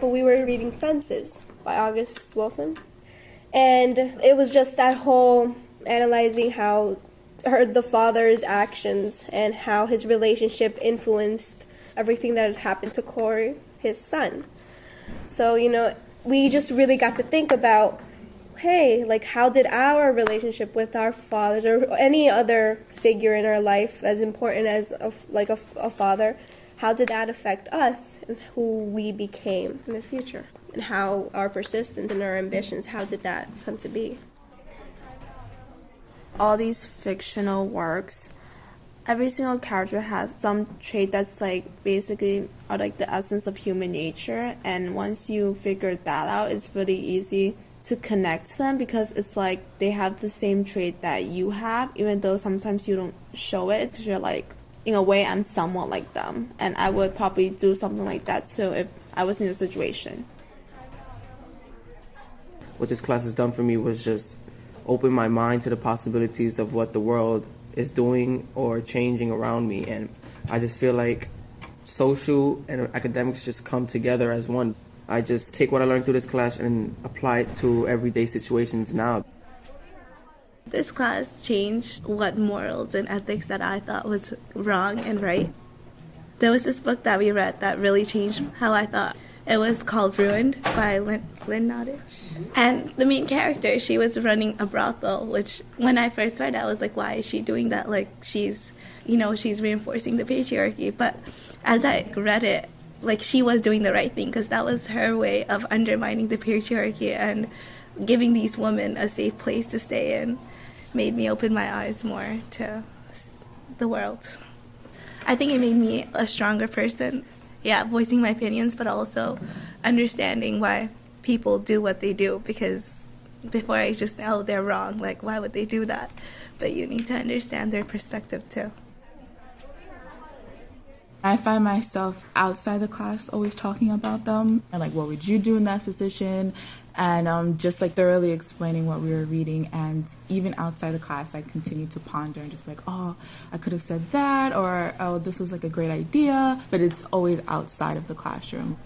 example, we were reading Fences by August Wilson, and it was just that whole analyzing how the father's actions and how his relationship influenced everything that had happened to Corey, his son. So, we just really got to think about, hey, like, how did our relationship with our fathers or any other figure in our life as important as a father, how did that affect us and who we became in the future? And how our persistence and our ambitions, how did that come to be? All these fictional works, every single character has some trait that's basically are the essence of human nature, and once you figure that out, it's really easy to connect to them because it's like they have the same trait that you have, even though sometimes you don't show it because you're like, in a way, I'm somewhat like them, and I would probably do something like that too if I was in a situation. What this class has done for me was just open my mind to the possibilities of what the world is doing or changing around me, and I just feel like social and academics just come together as one. I just take what I learned through this class and apply it to everyday situations now. This class changed what morals and ethics that I thought was wrong and right. There was this book that we read that really changed how I thought. It was called Ruined by Lynn Nottage. And the main character, she was running a brothel, which when I first read it, I was like, why is she doing that? Like, she's reinforcing the patriarchy. But as I read it, she was doing the right thing because that was her way of undermining the patriarchy and giving these women a safe place to stay in. Made me open my eyes more to the world. I think it made me a stronger person. Yeah, voicing my opinions, but also understanding why people do what they do, because before I just know they're wrong, why would they do that? But you need to understand their perspective too. I find myself outside the class always talking about them and what would you do in that position, and just thoroughly explaining what we were reading. And even outside the class, I continue to ponder and just be like, oh, I could have said that, or oh, this was a great idea, but it's always outside of the classroom.